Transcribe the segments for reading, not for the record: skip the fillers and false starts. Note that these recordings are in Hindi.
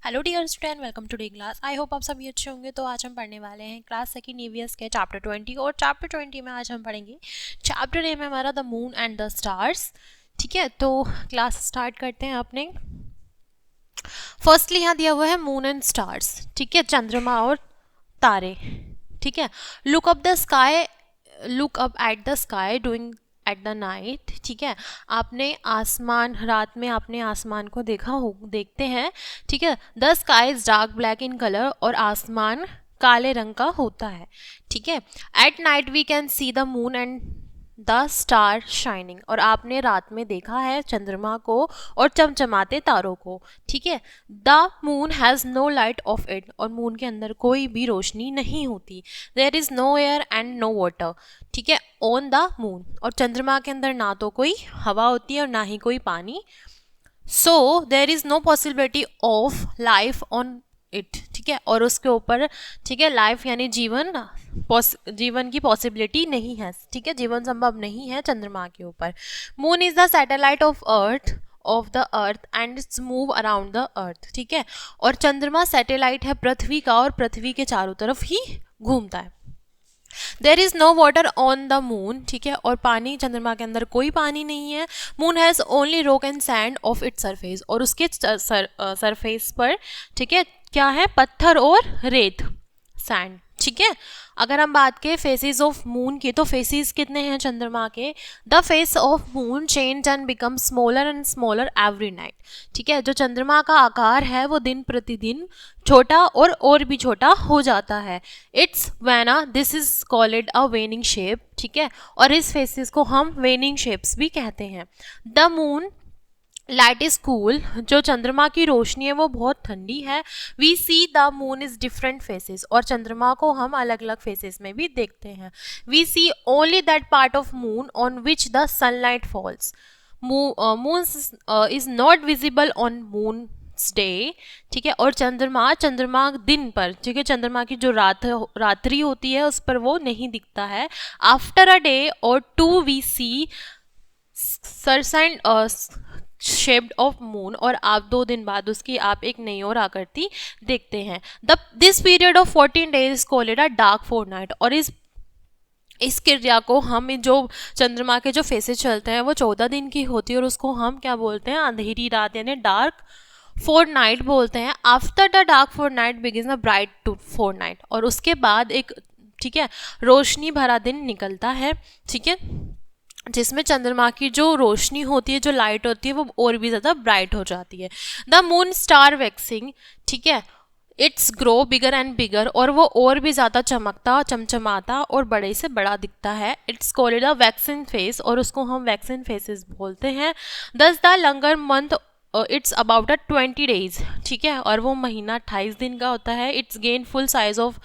Hello dear student, welcome today class. I hope आप सभी अच्छे होंगे। तो आज हम पढ़ने वाले हैं क्लास सेकंड ईवीएस के चैप्टर 20 और चैप्टर 20 में आज हम पढ़ेंगे चैप्टर ए में हमारा the moon and the stars. ठीक है, तो क्लास स्टार्ट करते हैं अपने। फर्स्टली यहाँ दिया हुआ है मून एंड स्टार्स। ठीक है, चंद्रमा और तारे। ठीक है, look up the sky, look up at the sky doing at the night. ठीक है, आपने आसमान, रात में आपने आसमान को देखते हैं। ठीक है, the sky is dark black in colour और आसमान काले रंग का होता है। ठीक है, at night we can see the moon and the star shining, और आपने रात में देखा है चंद्रमा को और चमचमाते तारों को। ठीक है, the moon has no light of it, और मून के अंदर कोई भी रोशनी नहीं होती। There is no air and no water. ठीक है, ऑन द मून, और चंद्रमा के अंदर ना तो कोई हवा होती है और ना ही कोई पानी। So there is no possibility of life on it. ठीक है, और उसके ऊपर, ठीक है, लाइफ यानी जीवन की पॉसिबिलिटी नहीं है। ठीक है, जीवन संभव नहीं है चंद्रमा के ऊपर। Moon is the satellite of the earth and it's move around the earth. ठीक है, और चंद्रमा सैटेलाइट है पृथ्वी का और पृथ्वी के चारों तरफ ही घूमता है। There is no water on the moon. ठीक है, और पानी, चंद्रमा के अंदर कोई पानी नहीं है। Moon has only rock and sand of its surface, और उसके सरफेस पर, ठीक है, क्या है, पत्थर और रेत, सैंड। ठीक है, अगर हम बात करें फेसेस ऑफ मून की, तो फेसेस कितने हैं चंद्रमा के? The face of moon change and become smaller and smaller every night. ठीक है, जो चंद्रमा का आकार है वो दिन प्रतिदिन छोटा और भी छोटा हो जाता है। It's waning, this is called a waning shape. ठीक है, और इस फेसेस को हम वेनिंग शेप्स भी कहते हैं। The moon light is cool, जो चंद्रमा की रोशनी है वो बहुत ठंडी है। We see the moon is different faces, और चंद्रमा को हम अलग अलग फेसेस में भी देखते हैं। We see only that part of moon on which the sunlight falls. Moon is not visible on moon day. ठीक है, और चंद्रमा दिन पर, ठीक है, चंद्रमा की जो रात्रि होती है उस पर वो नहीं दिखता है। आफ्टर अ डे और two we see crescent shaped of moon, और आप 2 दिन बाद उसकी आप एक नई और आकृति देखते हैं। This period of 14 days called a dark fortnight, और इस क्रिया को हम, जो चंद्रमा के जो फेसेस चलते हैं वो 14 दिन की होती है, और उसको हम क्या बोलते हैं? अंधेरी रात यानी डार्क फोरनाइट बोलते हैं। After the dark fortnight begins a bright fortnight, और उसके बाद एक, ठीक है, रोशनी भरा दिन निकलता है। ठीक है, जिसमें चंद्रमा की जो रोशनी होती है, जो लाइट होती है, वो और भी ज़्यादा ब्राइट हो जाती है। द मून स्टार वैक्सिंग, ठीक है, it's grow bigger and bigger, और वो और भी ज़्यादा चमचमाता और बड़े से बड़ा दिखता है। It's called the vaccine face, और उसको हम वैक्सिन फेसेस बोलते हैं। दस the langar month, it's about 20 days. ठीक है, और वो महीना 28 दिन का होता है। It's gain full size of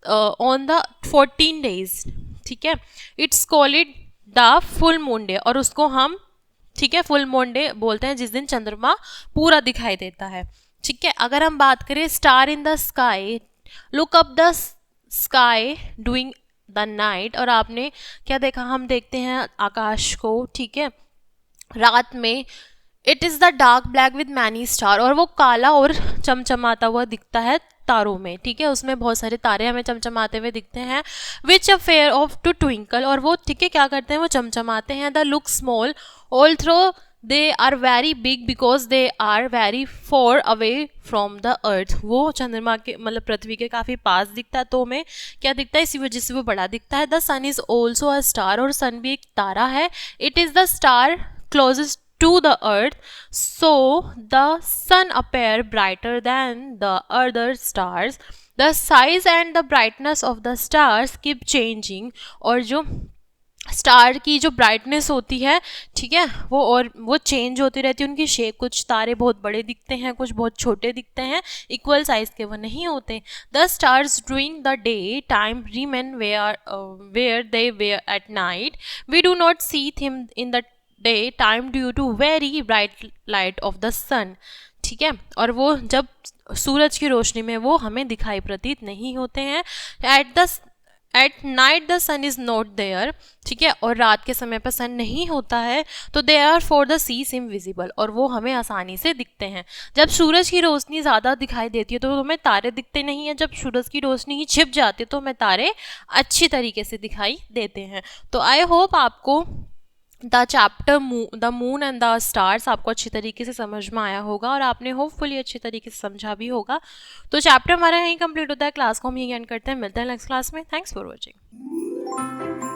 on the 14 days. ठीक है, it's called the full moon day, और उसको हम, ठीक है, फुल मून डे बोलते हैं जिस दिन चंद्रमा पूरा दिखाई देता है। ठीक है, अगर हम बात करें star in the sky, look up the sky doing the night, और आपने क्या देखा? हम देखते हैं आकाश को, ठीक है, रात में। It is the dark black with many star, और वो काला और चमचमाता हुआ दिखता है तारों में। ठीक है, उसमें बहुत सारे तारे हमें चमचमाते हुए दिखते हैं। Which a fair of two twinkle, और वो, ठीक है, क्या करते हैं? वो चमचमाते हैं। They look small although they are very big because they are very far away from the earth. वो चंद्रमा के, मतलब पृथ्वी के काफ़ी पास दिखता है, तो हमें क्या दिखता है? इसी वजह से वो बड़ा दिखता है। The sun is also a star, और सन भी एक तारा है। It is the star closest to the earth, so the sun appear brighter than the other stars. The size and the brightness of the stars keep changing, और जो स्टार की जो ब्राइटनेस होती है, ठीक है, वो चेंज होती रहती है। उनकी शेप, कुछ तारे बहुत बड़े दिखते हैं, कुछ बहुत छोटे दिखते हैं, इक्वल साइज के वो नहीं होते। The stars during the day time remain where they were at night. We do not see them in the day time due to very bright light of the sun. ठीक है, और वो जब सूरज की रोशनी में वो हमें दिखाई प्रतीत नहीं होते हैं। At night the sun is not there, ठीक है, और रात के समय पर सन नहीं होता है, तो they are far the sea seem visible, और वो हमें आसानी से दिखते हैं। जब सूरज की रोशनी ज़्यादा दिखाई देती है तो हमें तारे दिखते नहीं हैं, जब सूरज की रोशनी ही छिप जाती है तो हमें तारे अच्छी तरीके से दिखाई देते हैं। तो आई होप आपको the chapter the moon and the stars आपको अच्छी तरीके से समझ में आया होगा, और आपने होपफुली अच्छी तरीके से समझा भी होगा। तो चैप्टर हमारा यहीं कंप्लीट होता है, क्लास को हम यहीं एंड करते हैं, मिलते हैं नेक्स्ट क्लास में। Thanks for watching.